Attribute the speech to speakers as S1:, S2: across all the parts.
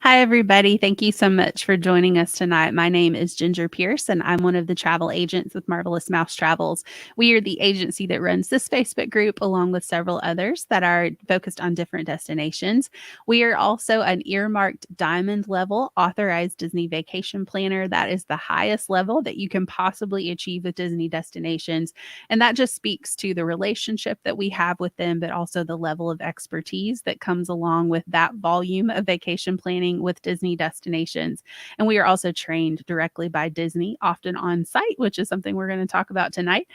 S1: Hi, everybody. Thank you so much for joining us tonight. My name is Ginger Pierce, and I'm one of the travel agents with Marvelous Mouse Travels. We are the agency that runs this Facebook group, along with several others that are focused on different destinations. We are also an earmarked diamond level authorized Disney vacation planner. That is the highest level that you can possibly achieve with Disney destinations. And that just speaks to the relationship that we have with them, but also the level of expertise that comes along with that volume of vacation planning with Disney destinations. And we are also trained directly by Disney, often on site, which is something we're going to talk about tonight,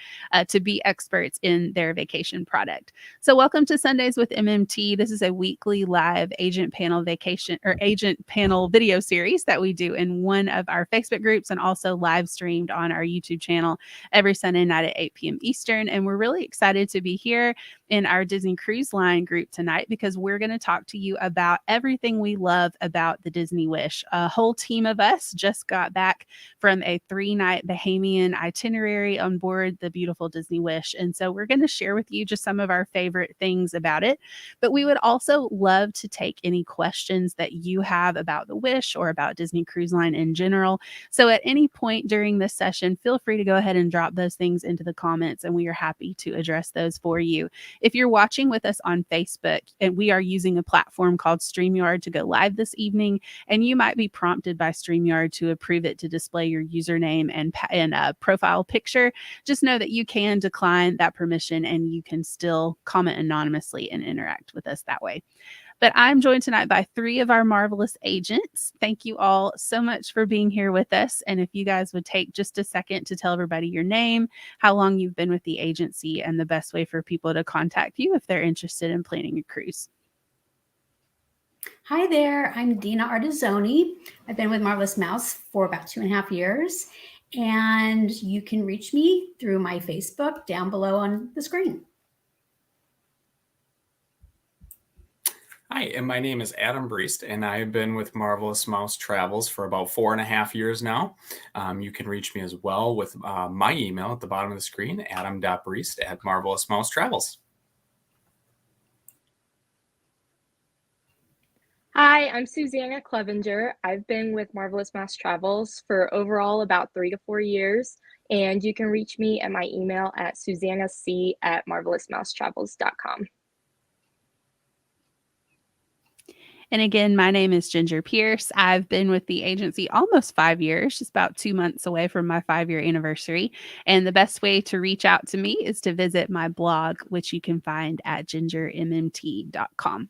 S1: to be experts in their vacation product. So, welcome to Sundays with MMT. This is a weekly live agent panel vacation or agent panel video series that we do in one of our Facebook groups and also live streamed on our YouTube channel every Sunday night at 8 p.m. Eastern. And we're really excited to be here in our Disney Cruise Line group tonight because we're going to talk to you about everything we love about the Disney Wish. A whole team of us just got back from a 3-night Bahamian itinerary on board the beautiful Disney Wish. And so we're going to share with you just some of our favorite things about it. But we would also love to take any questions that you have about the Wish or about Disney Cruise Line in general. So at any point during this session, feel free to go ahead and drop those things into the comments, and we are happy to address those for you. If you're watching with us on Facebook, and we are using a platform called StreamYard to go live this evening, and you might be prompted by StreamYard to approve it to display your username and profile picture, just know that you can decline that permission and you can still comment anonymously and interact with us that way. But I'm joined tonight by 3 of our marvelous agents. Thank you all so much for being here with us. And if you guys would take just a second to tell everybody your name, how long you've been with the agency, and the best way for people to contact you if they're interested in planning a cruise.
S2: Hi there, I'm Dina Artizzoni. I've been with Marvelous Mouse for about 2.5 years, and you can reach me through my Facebook down below on the screen.
S3: Hi, and my name is Adam Briest, and I've been with Marvelous Mouse Travels for about 4.5 years now. You can reach me as well with my email at the bottom of the screen, adam.briest@Marvelous Mouse Travels.
S4: Hi, I'm Susanna Clevenger. I've been with Marvelous Mouse Travels for overall about 3 to 4 years, and you can reach me at my email at susannac@marvelousmousetravels.com.
S1: And again, my name is Ginger Pierce. I've been with the agency almost 5 years, just about 2 months away from my 5-year anniversary. And the best way to reach out to me is to visit my blog, which you can find at gingermmt.com.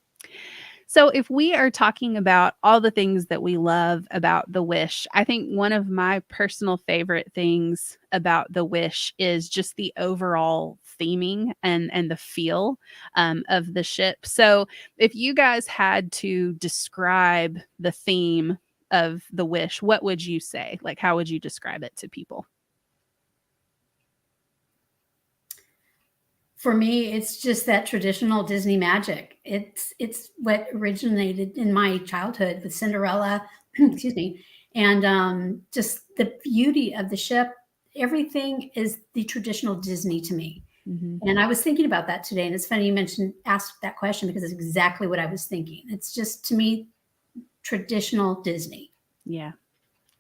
S1: So, if we are talking about all the things that we love about The Wish, I think one of my personal favorite things about The Wish is just the overall theming and the feel of the ship. So, if you guys had to describe the theme of The Wish, what would you say? Like, how would you describe it to people?
S2: For me, it's just that traditional Disney magic. It's what originated in my childhood with Cinderella, excuse me, and just the beauty of the ship. Everything is the traditional Disney to me.
S1: Mhm.
S2: And I was thinking about that today, and it's funny you asked that question because it's exactly what I was thinking. It's just to me traditional Disney.
S1: Yeah,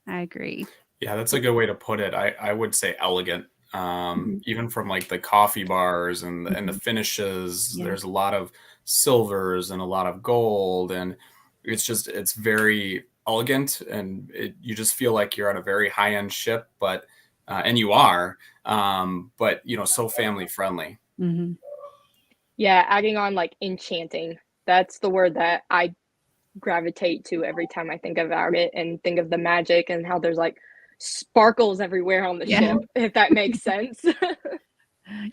S1: I agree.
S3: Yeah, that's a good way to put it. I would say elegant.
S2: Mhm.
S3: Even from like the coffee bars and the
S1: Mhm.
S3: finishes,
S1: Yeah.
S3: there's a lot of silvers and a lot of gold, and it's very elegant, and you just feel like you're on a very high end ship, but and you are, but so family friendly.
S1: Mhm.
S4: Yeah, adding on like enchanting. That's the word that I gravitate to every time I think about it and think of the magic and how there's like sparkles everywhere on the
S1: Yeah.
S4: ship, if that makes sense.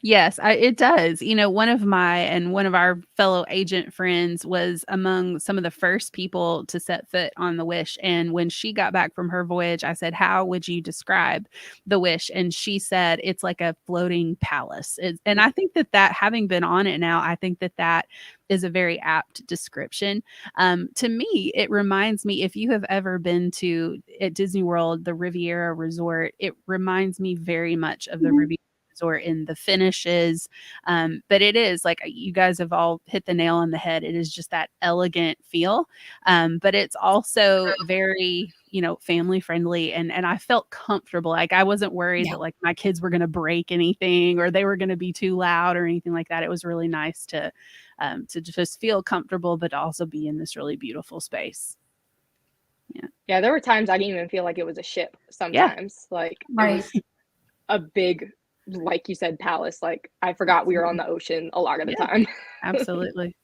S1: Yes, it does. One of our fellow agent friends was among some of the first people to set foot on the Wish. And when she got back from her voyage, I said, "How would you describe the Wish?" And she said, "It's like a floating palace." And I think that having been on it now, I think that is a very apt description. To me, it reminds me, if you have ever been to at Disney World, the Riviera Resort, it reminds me very much of the
S2: Mhm.
S1: Riviera or in the finishes. But it is like you guys have all hit the nail on the head. It is just that elegant feel. But it's also very, family friendly. And I felt comfortable. Like I wasn't worried that like my kids were going to break anything or they were going to be too loud or anything like that. It was really nice to just feel comfortable, but also be in this really beautiful space.
S4: Yeah, there were times I didn't even feel like it was a ship sometimes. Like it was a big, like you said, palace. Like I forgot we were on the ocean a lot of the time.
S1: Absolutely.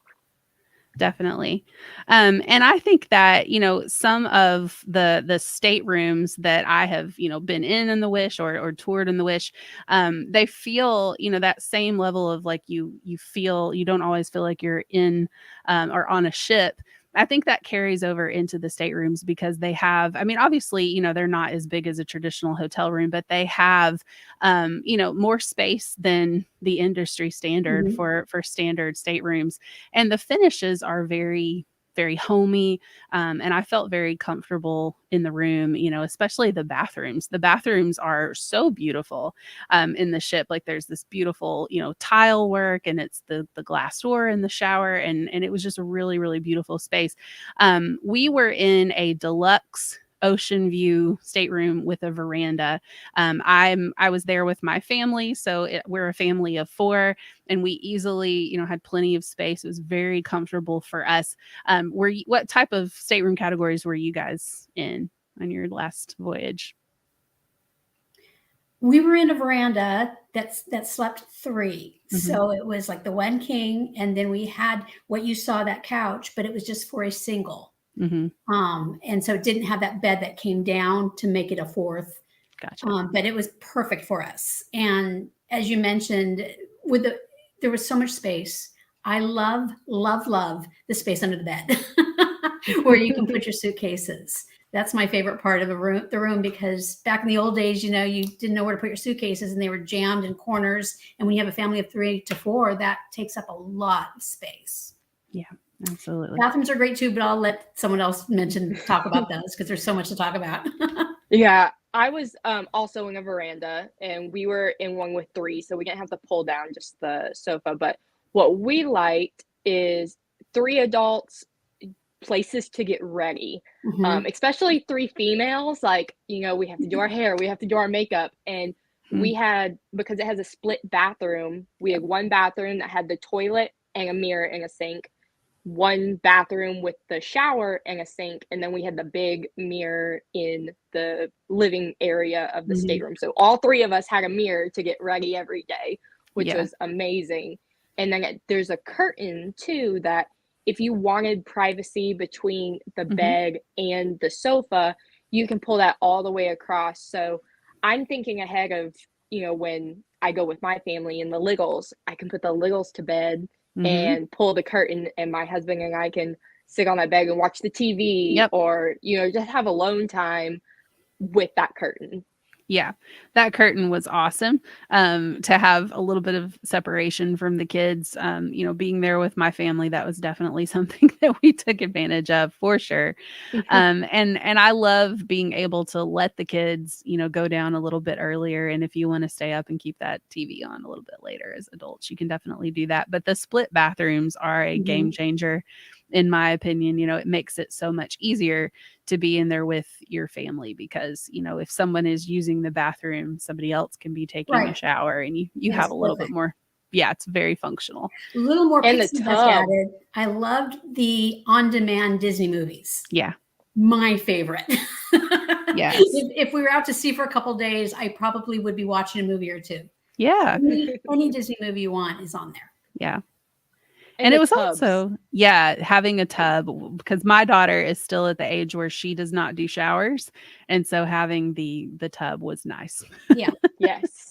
S1: Definitely. And I think that, some of the staterooms that I have, been in the Wish or toured in the Wish, they feel, that same level of like you feel, you don't always feel like you're in or on a ship. I think that carries over into the staterooms because they have, obviously, they're not as big as a traditional hotel room, but they have, more space than the industry standard for standard staterooms. And the finishes are very, very homey. And I felt very comfortable in the room, especially the bathrooms. The bathrooms are so beautiful in the ship. Like there's this beautiful, tile work and it's the glass door in the shower. And it was just a really, really beautiful space. We were in a deluxe ocean view stateroom with a veranda. I was there with my family. So we're a family of 4 and we easily, had plenty of space. It was very comfortable for us. What type of stateroom categories were you guys in on your last voyage?
S2: We were in a veranda that slept 3. So it was like the one king. And then we had what you saw, that couch, but it was just for a single. And so it didn't have that bed that came down to make it a 4th.
S1: Gotcha.
S2: But it was perfect for us. And as you mentioned, there was so much space. I love the space under the bed where you can put your suitcases. That's my favorite part of the room, because back in the old days, you didn't know where to put your suitcases and they were jammed in corners. And when you have a family of 3 to 4, that takes up a lot of space.
S1: Yeah. Absolutely.
S2: Bathrooms are great too, but I'll let someone else talk about those because there's so much to talk about.
S4: Yeah, I was also in a veranda and we were in one with 3, so we didn't have to pull down just the sofa. But what we liked is 3 adults, places to get ready, especially 3 females. Like, we have to do our hair, we have to do our makeup. And we had, because it has a split bathroom, we had one bathroom that had the toilet and a mirror and a sink, one bathroom with the shower and a sink, and then we had the big mirror in the living area of the stateroom. So all 3 of us had a mirror to get ready every day, which was amazing. And then there's a curtain too, that if you wanted privacy between the bed and the sofa, you can pull that all the way across. So I'm thinking ahead of, when I go with my family in the littles, I can put the littles to bed and pull the curtain, and my husband and I can sit on that bed and watch the TV or, just have alone time with that curtain.
S1: Yeah, that curtain was awesome. To have a little bit of separation from the kids, being there with my family, that was definitely something that we took advantage of for sure. And I love being able to let the kids, go down a little bit earlier. And if you want to stay up and keep that TV on a little bit later as adults, you can definitely do that. But the split bathrooms are a game changer. In my opinion, it makes it so much easier to be in there with your family because, if someone is using the bathroom, somebody else can be taking a shower and you have a little bit more. Yeah, it's very functional.
S2: A little more
S4: and the tub.
S2: Added. I loved the on-demand Disney movies.
S1: Yeah.
S2: My favorite.
S1: Yes.
S2: If we were out to sea for a couple of days, I probably would be watching a movie or 2.
S1: Yeah.
S2: Any Disney movie you want is on there.
S1: Yeah. And it was tubs. Also, having a tub, because my daughter is still at the age where she does not do showers. And so having the tub was nice.
S2: Yeah.
S4: Yes.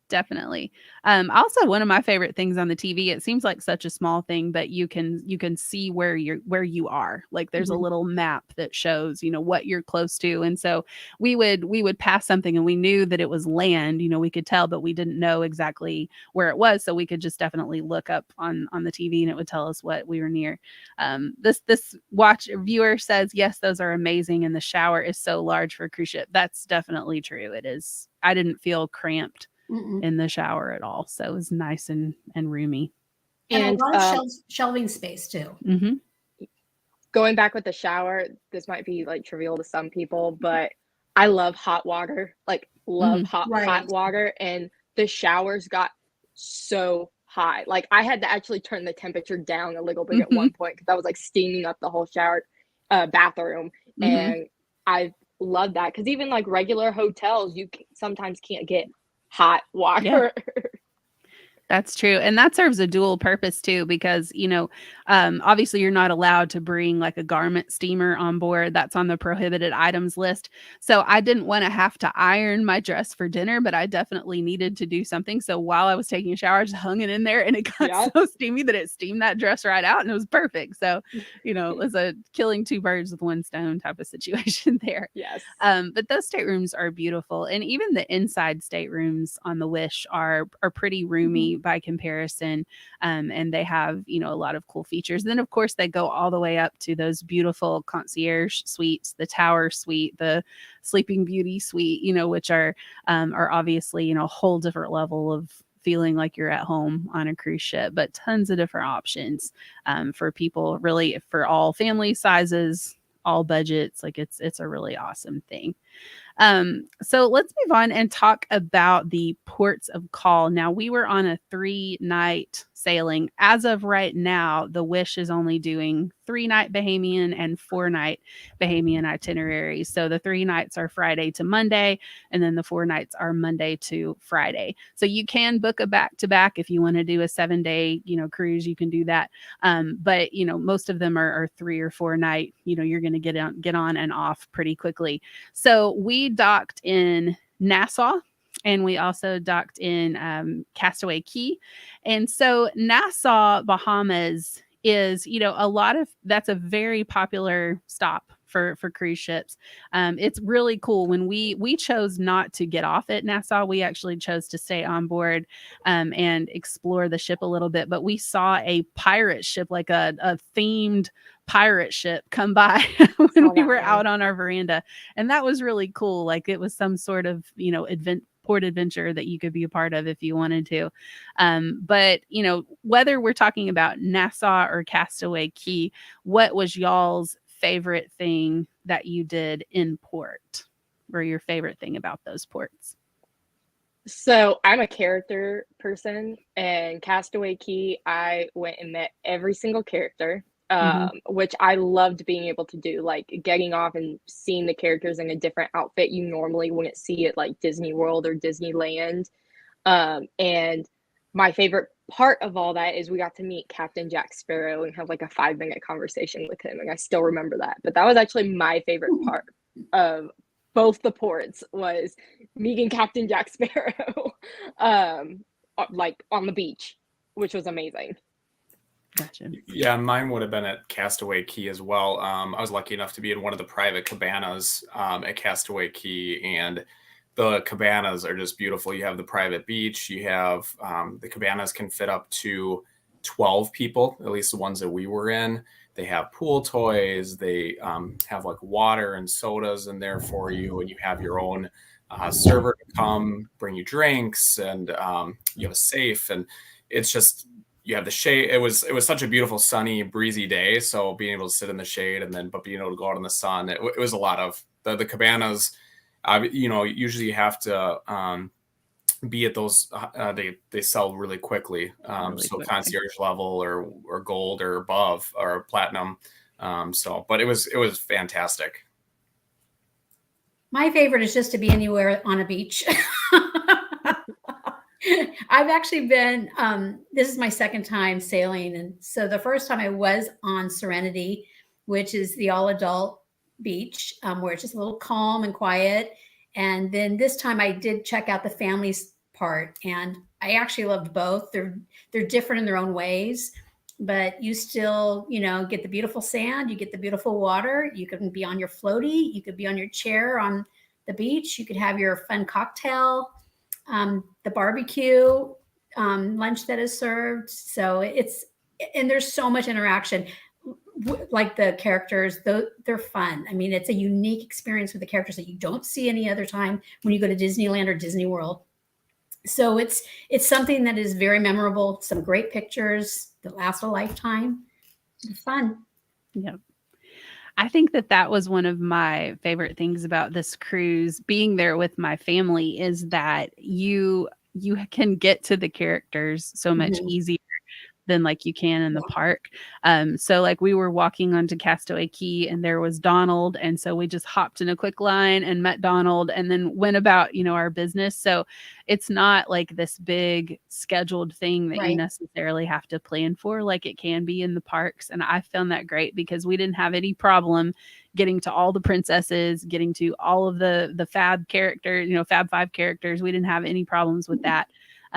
S1: Definitely. Also, one of my favorite things on the TV, it seems like such a small thing, but you can see where you are. Like there's a little map that shows, what you're close to. And so we would pass something and we knew that it was land, we could tell, but we didn't know exactly where it was. So we could just definitely look up on the TV and it would tell us what we were near. This watch viewer says, yes, those are amazing. And the shower is so large for a cruise ship. That's definitely true. It is. I didn't feel cramped
S2: Mm-mm.
S1: in the shower at all. So it was nice and roomy.
S2: And a lot of
S4: um,
S2: shelving space too.
S1: Hmm.
S4: going back with the shower, this might be like trivial to some people, but I love hot water. Like love hot
S2: Right.
S4: water, and the showers got so hot. Like I had to actually turn the temperature down a little bit at one point because I was like steaming up the whole shower bathroom, and I love that because even like regular hotels, you sometimes can't get hot water.
S1: That's true. And that serves a dual purpose too, because, obviously you're not allowed to bring like a garment steamer on board. That's on the prohibited items list. So I didn't want to have to iron my dress for dinner, but I definitely needed to do something. So while I was taking a shower, I just hung it in there and it got
S4: Yep.
S1: so steamy that it steamed that dress right out and it was perfect. So, it was a killing two birds with one stone type of situation there.
S4: Yes.
S1: But those staterooms are beautiful. And even the inside staterooms on the Wish are pretty roomy by comparison. And they have, a lot of cool features. Then of course they go all the way up to those beautiful concierge suites, the Tower Suite, the Sleeping Beauty Suite, which are obviously, a whole different level of feeling like you're at home on a cruise ship, but tons of different options for people, really for all family sizes, all budgets. Like it's a really awesome thing. So let's move on and talk about the ports of call. Now, we were on a 3-night sailing. As of right now, the Wish is only doing 3-night Bahamian and 4-night Bahamian itineraries. So the 3 nights are Friday to Monday, and then the 4 nights are Monday to Friday. So you can book a back-to-back if you want to do a 7-day, cruise, you can do that. But most of them are 3 or 4 night, you're going to get on and off pretty quickly. So we docked in Nassau, and we also docked in Castaway Cay. And so Nassau, Bahamas is, that's a very popular stop for cruise ships. It's really cool. When we chose not to get off at Nassau, we actually chose to stay on board and explore the ship a little bit. But we saw a pirate ship, like a themed pirate ship, come by when we were out on our veranda. And that was really cool. Like it was some sort of, port adventure that you could be a part of if you wanted to. But, whether we're talking about Nassau or Castaway Cay, what was y'all's favorite thing that you did in port, or your favorite thing about those ports?
S4: So I'm a character person, and Castaway Cay, I went and met every single character, which I loved being able to do, like getting off and seeing the characters in a different outfit you normally wouldn't see at like Disney World or Disneyland. And my favorite part of all that is we got to meet Captain Jack Sparrow and have like a 5-minute conversation with him, and I still remember that. But that was actually my favorite part of both the ports, was meeting Captain Jack Sparrow like on the beach, which was amazing.
S1: Gotcha.
S3: Yeah, mine would have been at Castaway Cay as well. I was lucky enough to be in one of the private cabanas at Castaway Cay, and the cabanas are just beautiful. You have the private beach. You have the cabanas can fit up to 12 people, at least the ones that we were in. They have pool toys. They have like water and sodas in there for you, and you have your own server to come bring you drinks, and you have a safe, and it's just, you have the shade. It was such a beautiful, sunny, breezy day. So being able to sit in the shade but being able to go out in the sun, it was a lot of the cabanas. Usually you have to be at those. They sell really quickly. Quickly. Concierge level or gold or above or platinum. But it was fantastic.
S2: My favorite is just to be anywhere on a beach. I've actually been, this is my second time sailing. And so the first time I was on Serenity, which is the all adult beach, where it's just a little calm and quiet. And then this time I did check out the families part, and I actually loved both. They're different in their own ways, but you still, get the beautiful sand, you get the beautiful water. You can be on your floaty, you could be on your chair on the beach, you could have your fun cocktail, the barbecue lunch that is served. So and there's so much interaction. Like the characters, they're fun. I mean, it's a unique experience with the characters that you don't see any other time when you go to Disneyland or Disney World. So it's something that is very memorable. Some great pictures that last a lifetime. It's fun.
S1: Yep. I think that was one of my favorite things about this cruise, being there with my family, is that you can get to the characters so much
S2: Mhm.
S1: easier than like you can in the
S2: Yeah.
S1: park. So like we were walking onto Castaway Key and there was Donald. And so we just hopped in a quick line and met Donald and then went about, our business. So it's not like this big scheduled thing that you
S2: Right.
S1: necessarily have to plan for like it can be in the parks. And I found that great because we didn't have any problem getting to all the princesses, getting to all of the fab characters, Fab Five characters. We didn't have any problems with that.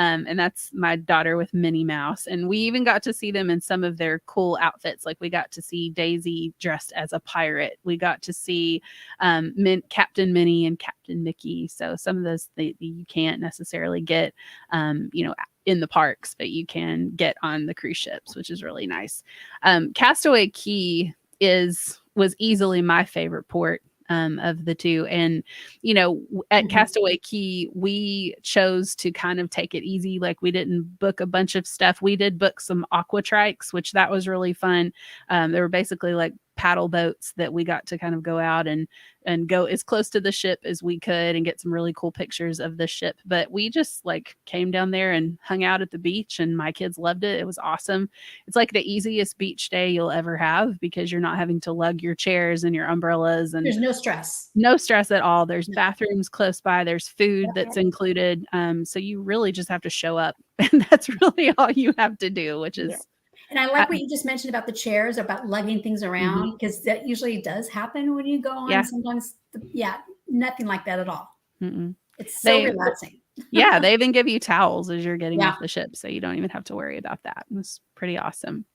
S1: And that's my daughter with Minnie Mouse. And we even got to see them in some of their cool outfits. Like we got to see Daisy dressed as a pirate. We got to see Captain Minnie and Captain Mickey. So some of those that you can't necessarily get, in the parks, but you can get on the cruise ships, which is really nice. Castaway Key was easily my favorite port of the two. And, at
S2: Mhm.
S1: Castaway Key, we chose to kind of take it easy. Like we didn't book a bunch of stuff. We did book some aqua trikes, which that was really fun. They were basically like paddle boats that we got to kind of go out and go as close to the ship as we could and get some really cool pictures of the ship. But we just like came down there and hung out at the beach and my kids loved it. It was awesome. It's like the easiest beach day you'll ever have because you're not having to lug your chairs and your umbrellas and
S2: There's no stress.
S1: no stress at all. There's
S2: No.
S1: bathrooms close by. There's food
S2: Yeah.
S1: that's included. So you really just have to show up and that's really all you have to do, which is,
S4: Yeah.
S2: And I like what you just mentioned about the chairs, about lugging things around, because that usually does happen when you go on.
S1: Yeah.
S2: Sometimes, nothing like that at all.
S1: mm-mm.
S2: It's so relaxing.
S1: Yeah, they even give you towels as you're getting
S2: Yeah.
S1: off the ship. So you don't even have to worry about that. It was pretty awesome.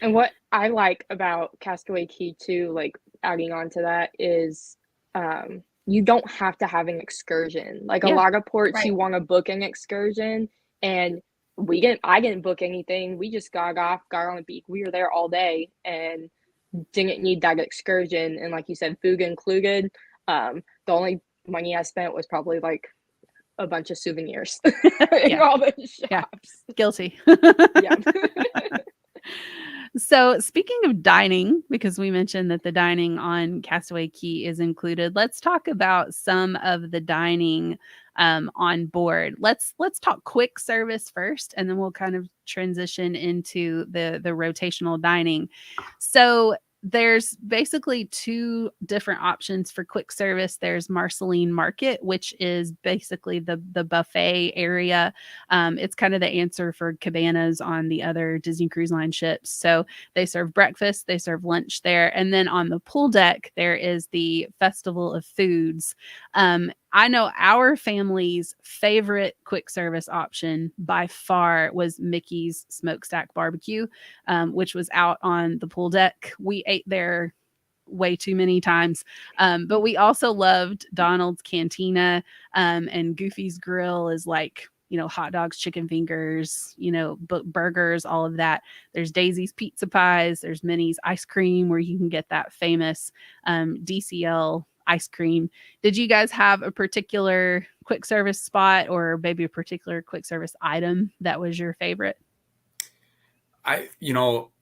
S4: And what I like about Castaway Key too, like adding on to that, is you don't have to have an excursion. Like a
S1: Yeah.
S4: lot of ports,
S2: Right.
S4: you want to book an excursion, and I didn't book anything. We just got off, got on the beach. We were there all day and didn't need that excursion. And like you said, food included. The only money I spent was probably like a bunch of souvenirs in
S1: Yeah.
S4: all the
S1: Yeah.
S4: shops.
S1: Guilty.
S4: Yeah.
S1: So speaking of dining, because we mentioned that the dining on Castaway Key is included, let's talk about some of the dining on board. Let's talk quick service first, and then we'll kind of transition into the rotational dining. So there's basically two different options for quick service. There's Marceline Market, which is basically the buffet area. It's kind of the answer for cabanas on the other Disney Cruise Line ships. So they serve breakfast, they serve lunch there. And then on the pool deck, there is the Festival of Foods. I know our family's favorite quick service option by far was Mickey's Smokestack Barbecue, which was out on the pool deck. We ate there way too many times. But we also loved Donald's Cantina, and Goofy's Grill is like, hot dogs, chicken fingers, burgers, all of that. There's Daisy's Pizza Pies. There's Minnie's ice cream where you can get that famous DCL ice cream. Did you guys have a particular quick service spot or maybe a particular quick service item that was your favorite?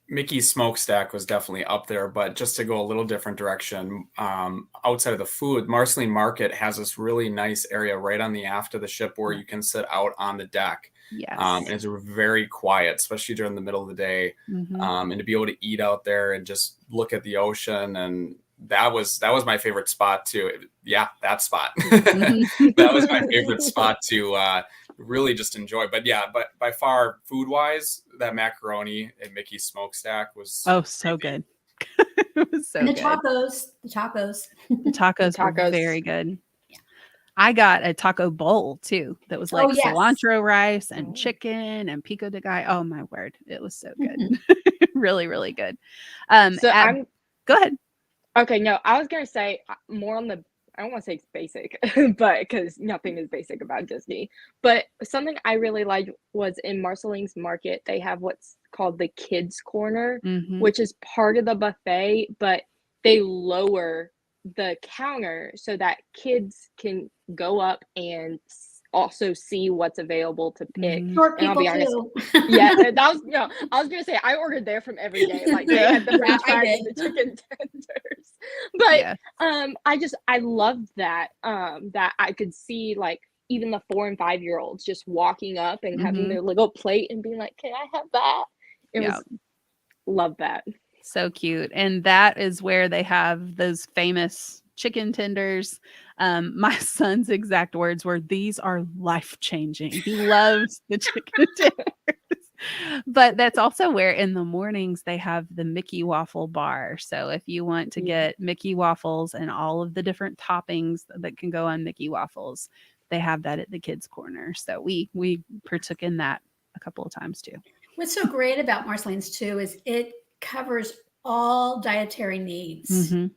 S3: Mickey's Smokestack was definitely up there, but just to go a little different direction, outside of the food, Marceline Market has this really nice area right on the aft of the ship where you can sit out on the deck.
S1: Yes.
S3: And it's very quiet, especially during the middle of the day.
S1: Mhm.
S3: And to be able to eat out there and just look at the ocean, and that was my favorite spot too. Yeah, that spot. That was my favorite spot to really just enjoy. But by far, food wise, that macaroni at Mickey's Smokestack was
S1: so good. It was so
S2: And the
S1: good.
S2: tacos.
S1: The tacos were
S4: Tacos.
S1: very good.
S2: Yeah.
S1: I got a taco bowl too that was like
S2: yes.
S1: cilantro rice and
S4: Oh.
S1: chicken and pico de gallo. Oh my word, it was so good. Really, really good.
S4: So
S1: Go ahead.
S4: Okay, no, I was gonna say more on the, I don't want to say it's basic, but because nothing is basic about Disney. But something I really liked was in Marceline's Market, they have what's called the kids corner,
S1: Mhm.
S4: which is part of the buffet, but they lower the counter so that kids can go up and also see what's available to pick.
S1: Mhm.
S2: Short
S4: And I'll
S2: people
S4: be honest,
S2: too.
S4: yeah, that was I was gonna say I ordered there from every day. Like they had the
S2: Yeah,
S4: French
S2: I
S4: fries and
S2: did.
S4: the chicken tenders. But
S1: Yeah.
S4: I loved that that I could see like even the 4 and 5 year olds just walking up and having
S1: Mhm.
S4: their little plate and being like, "Can I have that?" It
S1: Yeah.
S4: was love that.
S1: So cute. And that is where they have those famous chicken tenders. My son's exact words were, "These are life changing." He loves the chicken tenders. But that's also where in the mornings they have the Mickey waffle bar. So if you want to
S4: Yeah.
S1: get Mickey waffles and all of the different toppings that can go on Mickey waffles, they have that at the kids' corner. So we partook in that a couple of times too.
S2: What's so great about Marceline's too is it covers all dietary needs.
S1: Hmm.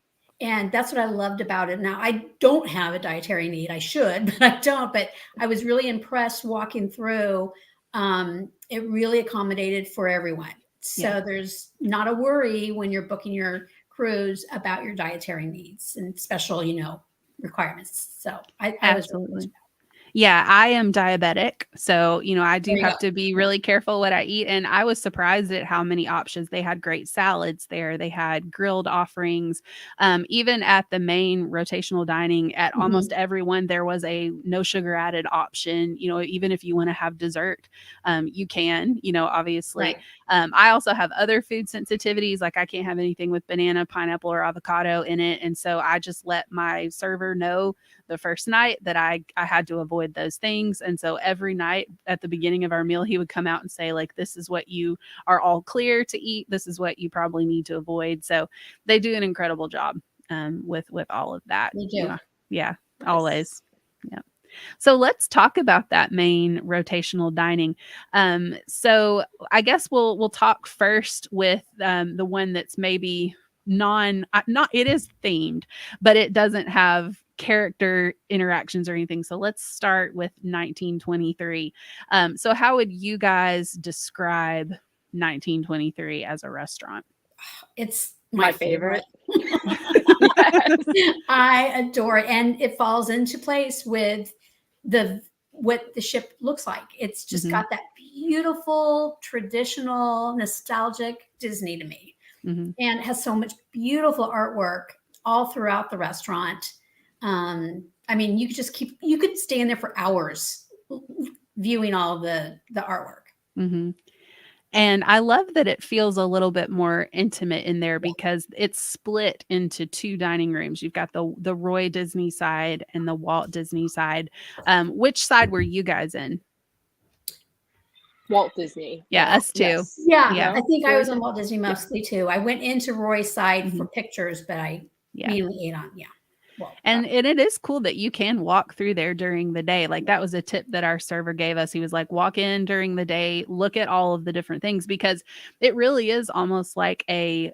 S2: And that's what I loved about it. Now, I don't have a dietary need. I should, but I don't. But I was really impressed walking through. It really accommodated for everyone. So
S1: Yeah.
S2: there's not a worry when you're booking your cruise about your dietary needs and special, requirements. So I was really
S1: Absolutely.
S2: pleased.
S1: Yeah, I am diabetic. So, I do
S2: There you
S1: have
S2: go.
S1: to be really careful what I eat. And I was surprised at how many options. They had great salads there. They had grilled offerings. Even at the main rotational dining, at
S2: Mhm.
S1: almost everyone, there was a no sugar added option. Even if you want to have dessert, you can, obviously.
S2: Right.
S1: I also have other food sensitivities. Like I can't have anything with banana, pineapple, or avocado in it. And so I just let my server know the first night that I had to avoid those things. And so every night at the beginning of our meal, he would come out and say, like, this is what you are all clear to eat. This is what you probably need to avoid. So they do an incredible job with all of that.
S2: They do.
S1: Yeah,
S4: Nice.
S1: always. Yeah. So let's talk about that main rotational dining. So I guess we'll talk first with the one that's maybe not it is themed, but it doesn't have character interactions or anything. So let's start with 1923. So how would you guys describe 1923 as a restaurant?
S2: It's
S4: My favorite.
S2: Yes. I adore it. And it falls into place with what the ship looks like. It's just
S1: Mhm.
S2: got that beautiful, traditional, nostalgic Disney to me.
S1: Mhm.
S2: And it has so much beautiful artwork all throughout the restaurant. I mean, you could stay in there for hours viewing all the artwork.
S1: Mhm. And I love that it feels a little bit more intimate in there because it's split into two dining rooms. You've got the Roy Disney side and the Walt Disney side. Which side were you guys in?
S4: Walt Disney.
S1: Yeah, us too.
S4: Yes.
S2: Yeah,
S1: Yeah.
S2: I think I
S4: Roy
S2: was on
S4: Disney.
S2: Walt Disney mostly too. I went into Roy's side for
S1: Mhm.
S2: pictures, but I
S1: Yeah.
S2: mainly ate on Walt.
S1: And it is cool that you can walk through there during the day. Like that was a tip that our server gave us. He was like, walk in during the day, look at all of the different things because it really is almost like a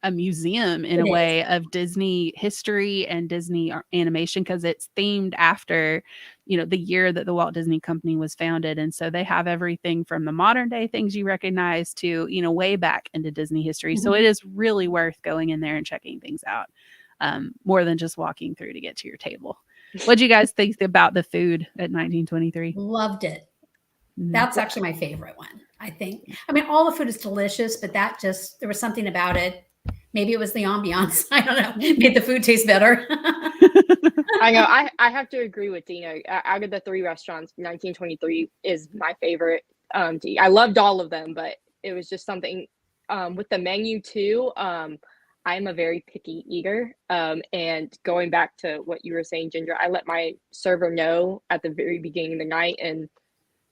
S1: museum in
S2: It
S1: a
S2: is.
S1: way of Disney history and Disney animation because it's themed after, the year that the Walt Disney Company was founded. And so they have everything from the modern day things you recognize to, way back into Disney history. So it is really worth going in there and checking things out. More than just walking through to get to your table. What do you guys think about the food at 1923?
S2: Loved it.
S1: Mhm.
S2: That's actually my favorite one, I think. I mean, all the food is delicious, but there was something about it. Maybe it was the ambiance. I don't know. Made the food taste better.
S4: I know. I have to agree with Dina. Out of the three restaurants, 1923 is my favorite. To eat. I loved all of them, but it was just something with the menu too. I'm a very picky eater. And going back to what you were saying, Ginger, I let my server know at the very beginning of the night, and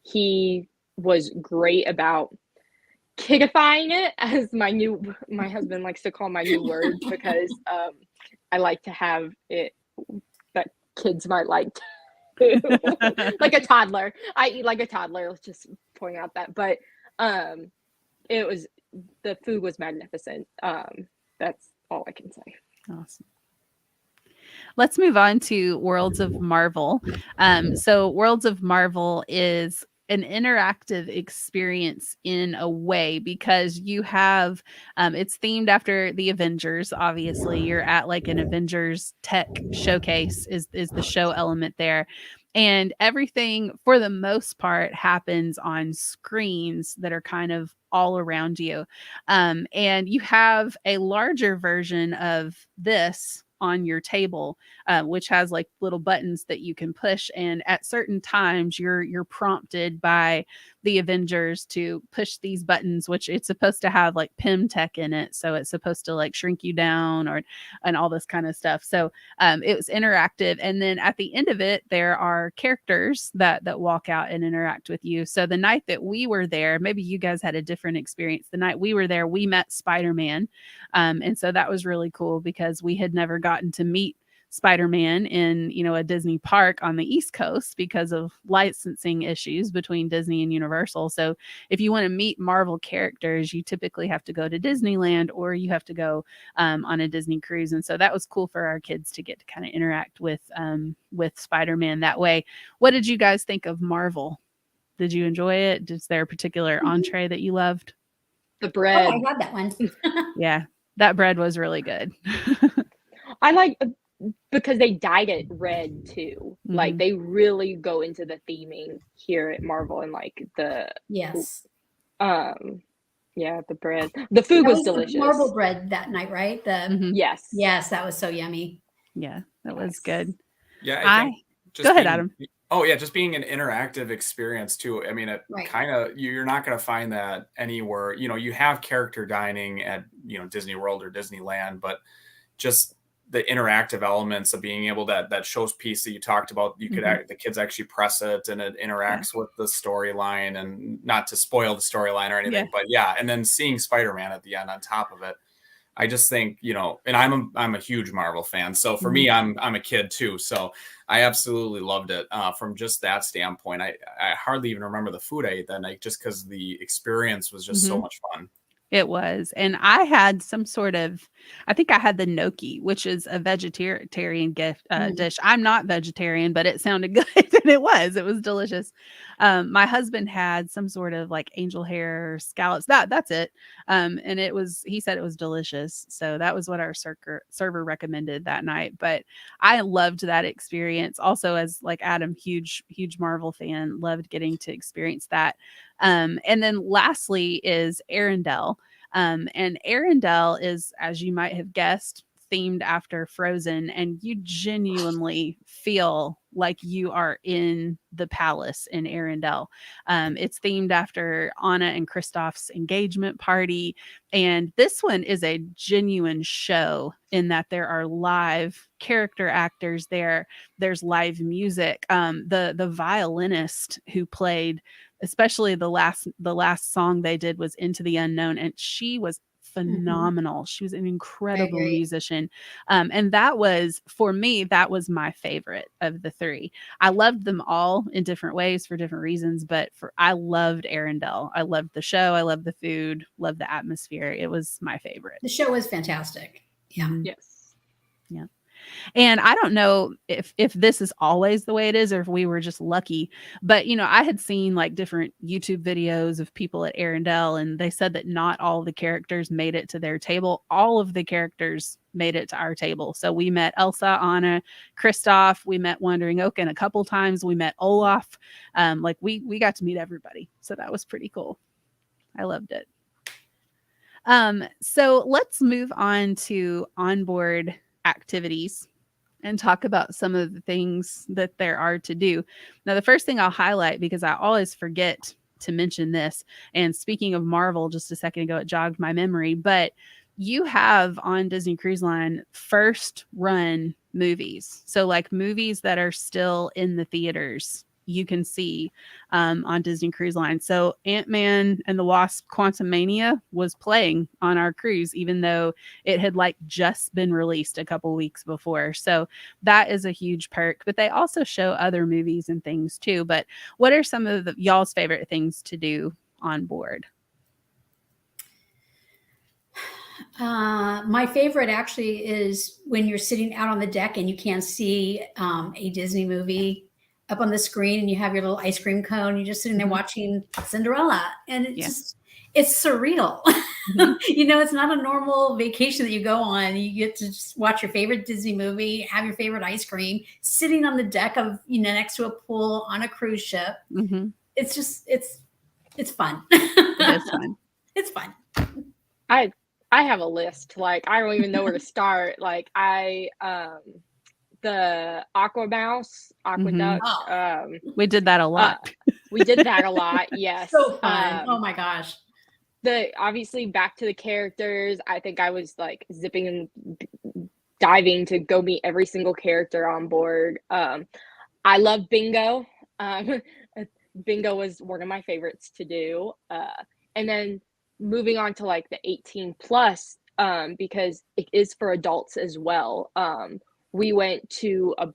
S4: he was great about kidifying it, as my husband likes to call my new word, because I like to have it that kids might like too. Like a toddler. I eat like a toddler. Let's just point out that. But the food was magnificent. That's all I can say.
S1: Awesome. Let's move on to Worlds of Marvel. So Worlds of Marvel is an interactive experience in a way because you have it's themed after the Avengers. Obviously, you're at like an Avengers tech showcase is the show element there. And everything, for the most part, happens on screens that are kind of all around you. And you have a larger version of this on your table, which has like little buttons that you can push. And at certain times, you're prompted by the Avengers to push these buttons, which it's supposed to have like PIM tech in it, so it's supposed to like shrink you down or and all this kind of stuff. So it was interactive, and then at the end of it, there are characters that walk out and interact with you. So the night that we were there, maybe you guys had a different experience. The night we were there, we met Spider-Man, and so that was really cool because we had never gotten to meet Spider-Man in, a Disney park on the East Coast because of licensing issues between Disney and Universal. So if you want to meet Marvel characters, you typically have to go to Disneyland or you have to go on a Disney cruise. And so that was cool for our kids to get to kind of interact with Spider-Man that way. What did you guys think of Marvel? Did you enjoy it? Is there a particular entree that you loved?
S4: The
S2: Oh,
S4: bread.
S2: I had that one.
S1: Yeah, that bread was really good.
S4: I like because they dyed it red too. Like
S1: Mhm.
S4: they really go into the theming here at Marvel and like the
S2: Yes.
S4: yeah, the bread. The food
S2: That
S4: was
S2: the
S4: delicious.
S2: marble bread that night, right?
S1: Mhm.
S4: Yes.
S2: Yes, that was so yummy.
S1: Yeah, that was
S4: Yes.
S1: good.
S3: Yeah, I think just
S1: Go ahead,
S3: being-
S1: Adam.
S3: Oh yeah, just being an interactive experience too. I mean, it
S2: Right.
S3: kind of you're not going to find that anywhere. You have character dining at Disney World or Disneyland, but just the interactive elements of being able that showpiece that you talked about, you could
S1: Mhm.
S3: the kids actually press it and it interacts with the storyline, and not to spoil the storyline or anything,
S1: Yeah.
S3: but yeah, and then seeing Spider-Man at the end on top of it. I just think, and I'm a huge Marvel fan. So for me, I'm a kid too. So I absolutely loved it from just that standpoint. I hardly even remember the food I ate that night just because the experience was just so much fun.
S1: It was. And I had some sort of, I think I had the gnocchi, which is a vegetarian gift dish. I'm not vegetarian, but it sounded good. And it was delicious. My husband had some sort of like angel hair scallops. That's it. And he said it was delicious. So that was what our server recommended that night. But I loved that experience. Also, as like Adam, huge Marvel fan, loved getting to experience that. And then lastly is Arendelle. And Arendelle is, as you might have guessed, themed after Frozen, and you genuinely feel like you are in the palace in Arendelle. It's themed after Anna and Kristoff's engagement party, and this one is a genuine show in that there are live character actors there. There's live music. The violinist who played, especially the last song they did was Into the Unknown, and she was phenomenal. She was an incredible musician. And that was, for me, that was my favorite of the three. I loved them all in different ways for different reasons, but I loved Arendelle. I loved the show. I loved the food, loved the atmosphere. It was my favorite.
S2: The show was fantastic. Yeah.
S4: Yes.
S1: Yeah. And I don't know if this is always the way it is or if we were just lucky, but I had seen like different YouTube videos of people at Arendelle, and they said that not all the characters made it to their table. All of the characters made it to our table. So we met Elsa, Anna, Kristoff, we met Wandering Oaken a couple times, we met Olaf. Like we got to meet everybody. So that was pretty cool. I loved it. So let's move on to onboard activities and talk about some of the things that there are to do. Now, the first thing I'll highlight, because I always forget to mention this, and speaking of Marvel, just a second ago, it jogged my memory, but you have on Disney Cruise Line first run movies. So like movies that are still in the theaters, you can see on Disney Cruise Line. So Ant-Man and the Wasp: Quantumania was playing on our cruise, even though it had like just been released a couple weeks before. So that is a huge perk. But they also show other movies and things too. But what are some of y'all's favorite things to do on board?
S2: My favorite actually is when you're sitting out on the deck and you can see a Disney movie up on the screen, and you have your little ice cream cone. You're just sitting there watching Cinderella, and it's just It's surreal.
S1: Mhm.
S2: It's not a normal vacation that you go on. You get to just watch your favorite Disney movie, have your favorite ice cream, sitting on the deck of, next to a pool on a cruise ship.
S1: Mhm.
S2: It's just, it's fun.
S1: It is fun.
S2: It's fun.
S4: I have a list. Like, I don't even know where to start. Like, the Aqua Mouse, Aqueduct.
S2: Oh.
S1: We did that a lot.
S4: We did that a lot. Yes.
S2: So fun. Oh my gosh.
S4: Obviously back to the characters. I think I was like zipping and diving to go meet every single character on board. I love bingo. Bingo was one of my favorites to do. And then moving on to like the 18 plus, because it is for adults as well. We went to a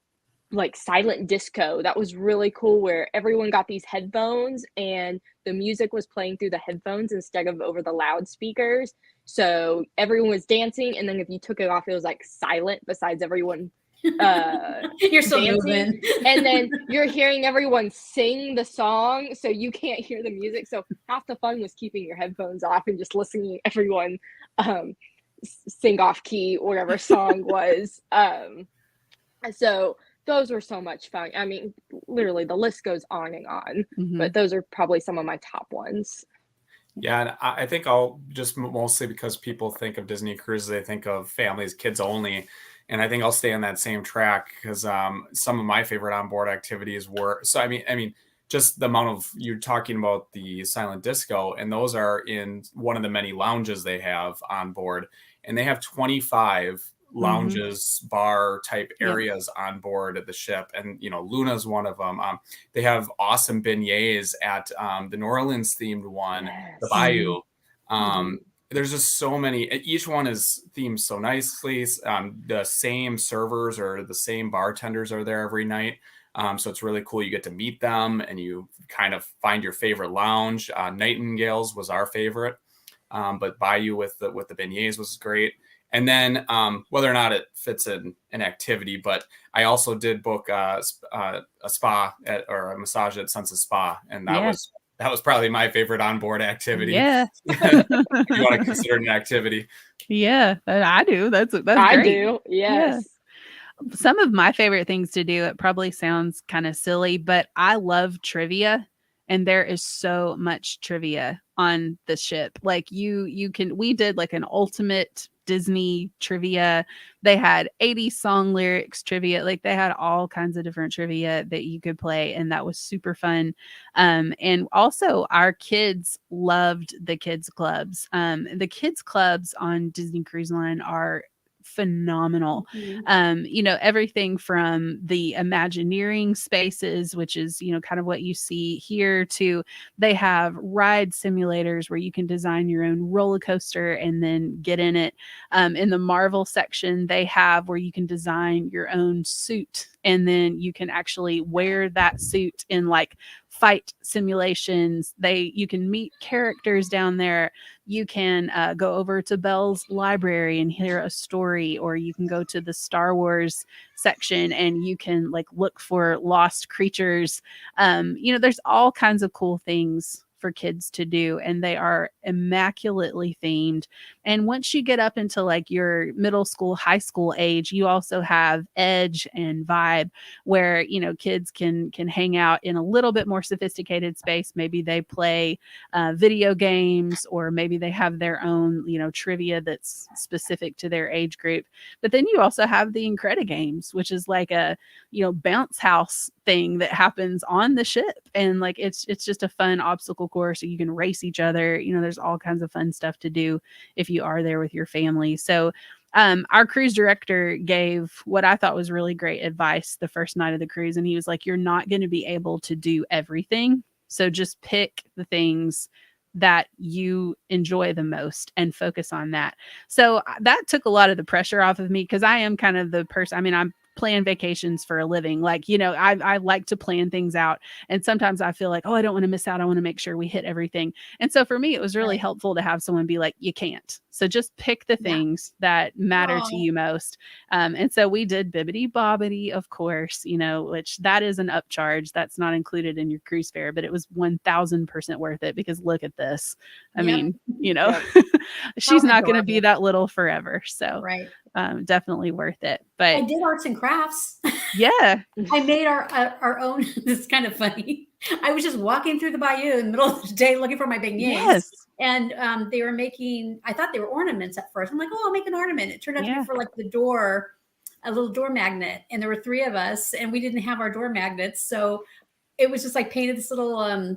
S4: like silent disco. That was really cool, where everyone got these headphones and the music was playing through the headphones instead of over the loudspeakers. So everyone was dancing, and then if you took it off, it was like silent besides everyone
S2: You're still
S4: dancing.
S2: moving.
S4: And then you're hearing everyone sing the song, so you can't hear the music. So half the fun was keeping your headphones off and just listening to everyone sing off key whatever song was. So those were so much fun. I mean, literally the list goes on and on,
S1: Mhm.
S4: but those are probably some of my top ones.
S3: Yeah, and I think I'll just mostly because people think of Disney cruises, they think of families, kids only. And I think I'll stay on that same track because some of my favorite onboard activities were, so I mean, just the amount of, you're talking about the silent disco, and those are in one of the many lounges they have on board. And they have 25 lounges, bar type
S1: Yep.
S3: areas on board of the ship. And, Luna's one of them. They have awesome beignets at the New Orleans themed one, the
S4: Yes.
S3: Bayou.
S4: Mhm.
S3: There's just so many. Each one is themed so nicely. The same servers or the same bartenders are there every night. So it's really cool. You get to meet them and you kind of find your favorite lounge. Nightingales was our favorite, but Bayou with the beignets was great. And then whether or not it fits in an activity, but I also did book a spa or a massage at Sunset Spa, and that was probably my favorite onboard activity.
S1: Yeah.
S3: If you want to consider it an activity.
S1: Yeah, I do. That's
S4: I
S1: great.
S4: do. Yes.
S1: Yeah. Some of my favorite things to do, it probably sounds kind of silly, but I love trivia, and there is so much trivia on the ship. Like we did like an ultimate Disney trivia. They had 80 song lyrics trivia. Like they had all kinds of different trivia that you could play, and that was super fun. And also our kids loved the kids clubs. The kids clubs on Disney Cruise Line are phenomenal. Everything from the Imagineering spaces, which is, kind of what you see here, to they have ride simulators where you can design your own roller coaster and then get in it. In the Marvel section, they have where you can design your own suit and then you can actually wear that suit in like fight simulations. You can meet characters down there. You can go over to Belle's library and hear a story, or you can go to the Star Wars section and you can like look for lost creatures. There's all kinds of cool things for kids to do, and they are immaculately themed. And once you get up into like your middle school, high school age, you also have Edge and Vibe, where kids can hang out in a little bit more sophisticated space. Maybe they play video games, or maybe they have their own trivia that's specific to their age group. But then you also have the Incredigames, which is like a bounce house thing that happens on the ship, and like it's just a fun obstacle course, so you can race each other. There's all kinds of fun stuff to do if you are there with your family. So our cruise director gave what I thought was really great advice the first night of the cruise, and he was like, you're not going to be able to do everything, so just pick the things that you enjoy the most and focus on that. So that took a lot of the pressure off of me, because I am kind of the person, I'm plan vacations for a living. Like, I like to plan things out. And sometimes I feel like, oh, I don't want to miss out. I want to make sure we hit everything. And so for me, it was really helpful to have someone be like, you can't. So just pick the things that matter to you most. And so we did Bibbidi Bobbidi, of course, which that is an upcharge. That's not included in your cruise fare, but it was 1000% worth it because look at this. I mean, she's not going to be that little forever. So definitely worth it. But
S2: I did arts and crafts.
S1: Yeah.
S2: I made our own. This is kind of funny. I was just walking through the bayou in the middle of the day looking for my beignets.
S1: Yes.
S2: And they were making, I thought they were ornaments at first. I'm like, oh, I'll make an ornament. It turned out to be for like the door, a little door magnet. And there were 3 of us and we didn't have our door magnets. So it was just like painted this little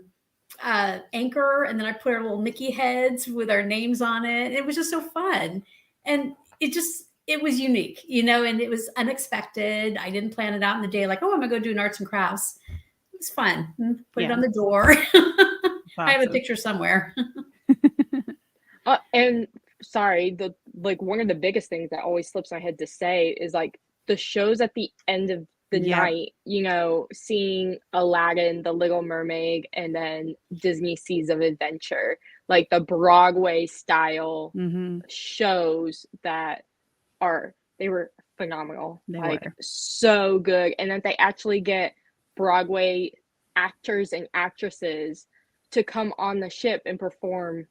S2: anchor. And then I put our little Mickey heads with our names on it. It was just so fun. And it was unique, and it was unexpected. I didn't plan it out in the day like, oh, I'm going to go do an arts and crafts. It was fun. Put it on the door. Awesome. I have a picture somewhere.
S4: And sorry, one of the biggest things that always slips my head to say is like the shows at the end of the night, seeing Aladdin, The Little Mermaid, and then Disney Seas of Adventure, like the Broadway style shows that they were phenomenal. They were so good. And that they actually get Broadway actors and actresses to come on the ship and perform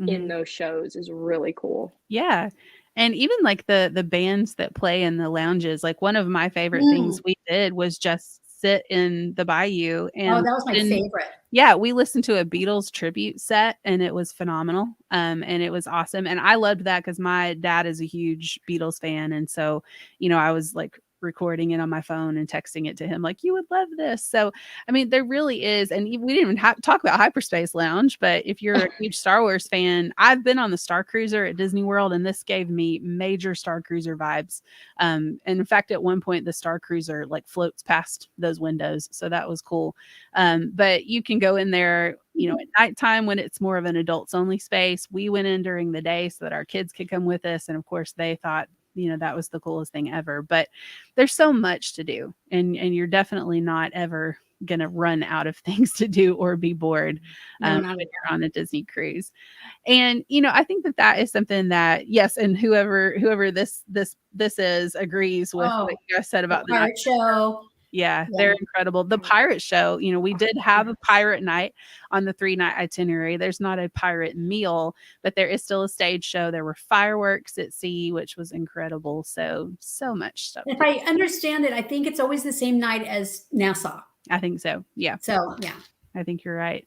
S4: in those shows is really cool.
S1: Yeah. And even like the bands that play in the lounges, like one of my favorite things we did was just sit in the bayou. And
S2: that was my favorite.
S1: Yeah, we listened to a Beatles tribute set and it was phenomenal. And it was awesome. And I loved that because my dad is a huge Beatles fan. And so, I was like recording it on my phone and texting it to him like, you would love this. So, I mean, there really is. And we didn't even talk about Hyperspace Lounge, but if you're a huge Star Wars fan, I've been on the Star Cruiser at Disney World and this gave me major Star Cruiser vibes. And in fact, at one point, the Star Cruiser like floats past those windows. So that was cool. But you can go in there, at nighttime when it's more of an adults only space. We went in during the day so that our kids could come with us. And of course, they thought, that was the coolest thing ever. But there's so much to do. And you're definitely not ever going to run out of things to do or be bored when you're on a Disney cruise. And, I think that is something that, yes, and whoever this is agrees with what you guys said about the
S2: pirate show.
S1: Yeah, they're incredible. The pirate show, we did have a pirate night on the 3-night itinerary. There's not a pirate meal, but there is still a stage show. There were fireworks at sea, which was incredible. So much stuff.
S2: If I understand it, I think it's always the same night as Nassau.
S1: I think so. Yeah.
S2: So, yeah.
S1: I think you're right.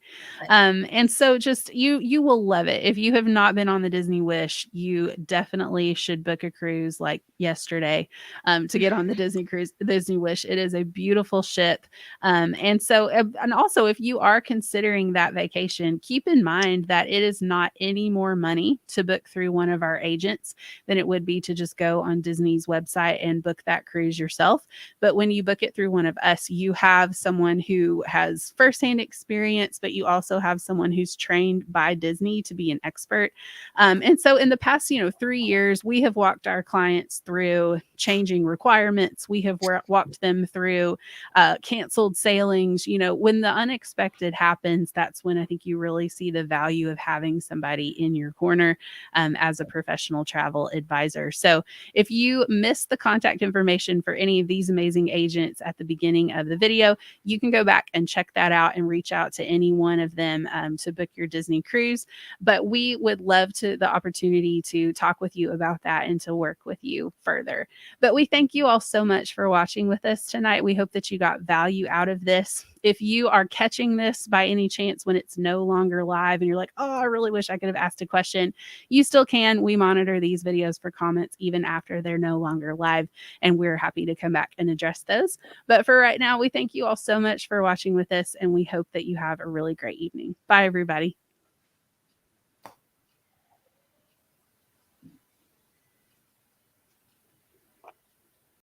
S1: And so just you will love it. If you have not been on the Disney Wish, you definitely should book a cruise like yesterday to get on the Disney Wish. It is a beautiful ship. And also if you are considering that vacation, keep in mind that it is not any more money to book through one of our agents than it would be to just go on Disney's website and book that cruise yourself. But when you book it through one of us, you have someone who has firsthand experience, but you also have someone who's trained by Disney to be an expert. And so in the past, 3 years, we have walked our clients through changing requirements. We have walked them through canceled sailings. When the unexpected happens, that's when I think you really see the value of having somebody in your corner as a professional travel advisor. So if you missed the contact information for any of these amazing agents at the beginning of the video, you can go back and check that out and reach out to any one of them to book your Disney cruise. But we would love the opportunity to talk with you about that and to work with you further. But we thank you all so much for watching with us tonight. We hope that you got value out of this. If you are catching this by any chance when it's no longer live and you're like, oh, I really wish I could have asked a question, you still can. We monitor these videos for comments even after they're no longer live, and we're happy to come back and address those. But for right now, we thank you all so much for watching with us, and we hope that you have a really great evening. Bye, everybody.